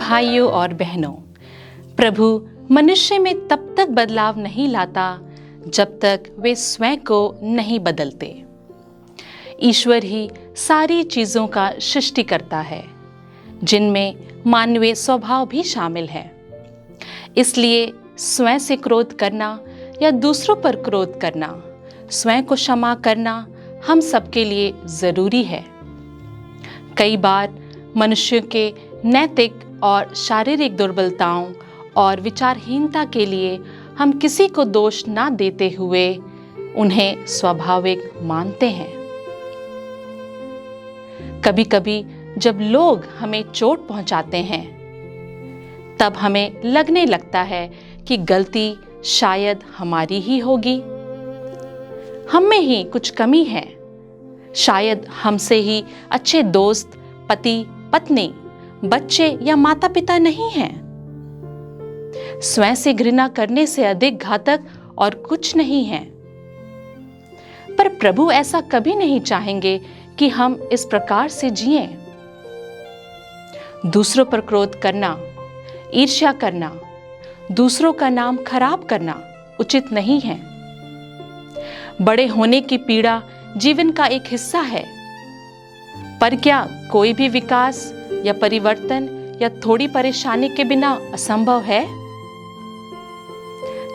भाइयों और बहनों, प्रभु मनुष्य में तब तक बदलाव नहीं लाता जब तक वे स्वयं को नहीं बदलते। ईश्वर ही सारी चीज़ों का सृष्टि करता है, जिनमें मानवीय स्वभाव भी शामिल है। इसलिए स्वयं से क्रोध करना या दूसरों पर क्रोध करना, स्वयं को क्षमा करना हम सबके लिए ज़रूरी है। कई बार मनुष्यों के नैतिक और शारीरिक दुर्बलताओं और विचारहीनता के लिए हम किसी को दोष ना देते हुए उन्हें स्वाभाविक मानते हैं। कभी कभी जब लोग हमें चोट पहुंचाते हैं, तब हमें लगने लगता है कि गलती शायद हमारी ही होगी, हम में ही कुछ कमी है। शायद हमसे ही अच्छे दोस्त, पति, पत्नी, बच्चे या माता पिता नहीं हैं। स्वयं से घृणा करने से अधिक घातक और कुछ नहीं है। पर प्रभु ऐसा कभी नहीं चाहेंगे कि हम इस प्रकार से जिएं। दूसरों पर क्रोध करना, ईर्ष्या करना, दूसरों का नाम खराब करना उचित नहीं है। बड़े होने की पीड़ा जीवन का एक हिस्सा है, पर क्या कोई भी विकास या परिवर्तन या थोड़ी परेशानी के बिना असंभव है?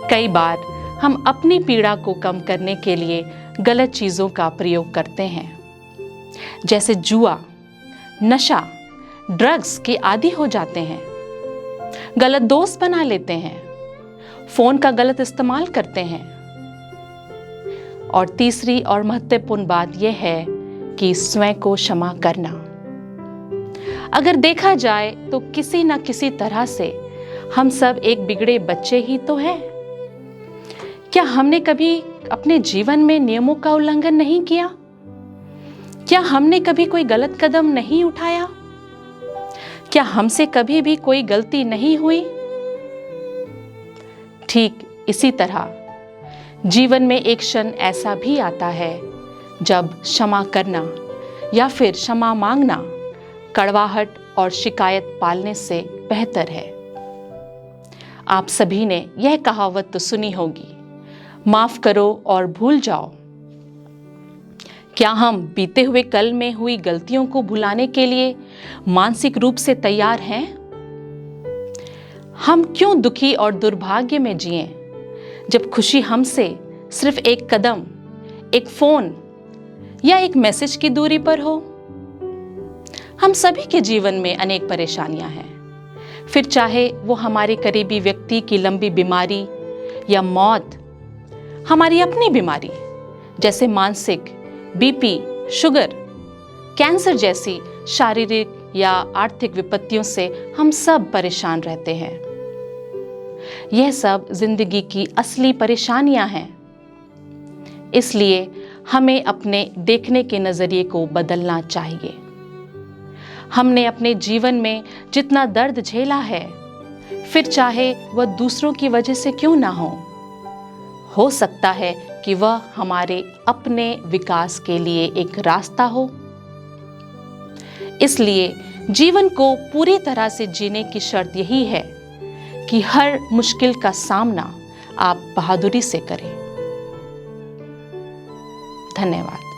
कई बार हम अपनी पीड़ा को कम करने के लिए गलत चीजों का प्रयोग करते हैं, जैसे जुआ, नशा, ड्रग्स के आदी हो जाते हैं, गलत दोस्त बना लेते हैं, फोन का गलत इस्तेमाल करते हैं। और तीसरी और महत्वपूर्ण बात यह है कि स्वयं को क्षमा करना। अगर देखा जाए तो किसी न किसी तरह से हम सब एक बिगड़े बच्चे ही तो हैं। क्या हमने कभी अपने जीवन में नियमों का उल्लंघन नहीं किया? क्या हमने कभी कोई गलत कदम नहीं उठाया? क्या हमसे कभी भी कोई गलती नहीं हुई? ठीक इसी तरह जीवन में एक क्षण ऐसा भी आता है जब क्षमा करना या फिर क्षमा मांगना कड़वाहट और शिकायत पालने से बेहतर है। आप सभी ने यह कहावत तो सुनी होगी, माफ करो और भूल जाओ। क्या हम बीते हुए कल में हुई गलतियों को भुलाने के लिए मानसिक रूप से तैयार हैं? हम क्यों दुखी और दुर्भाग्य में जिएं, जब खुशी हमसे सिर्फ एक कदम, एक फोन या एक मैसेज की दूरी पर हो? हम सभी के जीवन में अनेक परेशानियां हैं, फिर चाहे वो हमारे करीबी व्यक्ति की लंबी बीमारी या मौत, हमारी अपनी बीमारी जैसे मानसिक, बीपी, शुगर, कैंसर जैसी शारीरिक या आर्थिक विपत्तियों से हम सब परेशान रहते हैं। यह सब जिंदगी की असली परेशानियां हैं। इसलिए हमें अपने देखने के नजरिए को बदलना चाहिए। हमने अपने जीवन में जितना दर्द झेला है, फिर चाहे वह दूसरों की वजह से क्यों ना हो सकता है कि वह हमारे अपने विकास के लिए एक रास्ता हो। इसलिए जीवन को पूरी तरह से जीने की शर्त यही है कि हर मुश्किल का सामना आप बहादुरी से करें। धन्यवाद।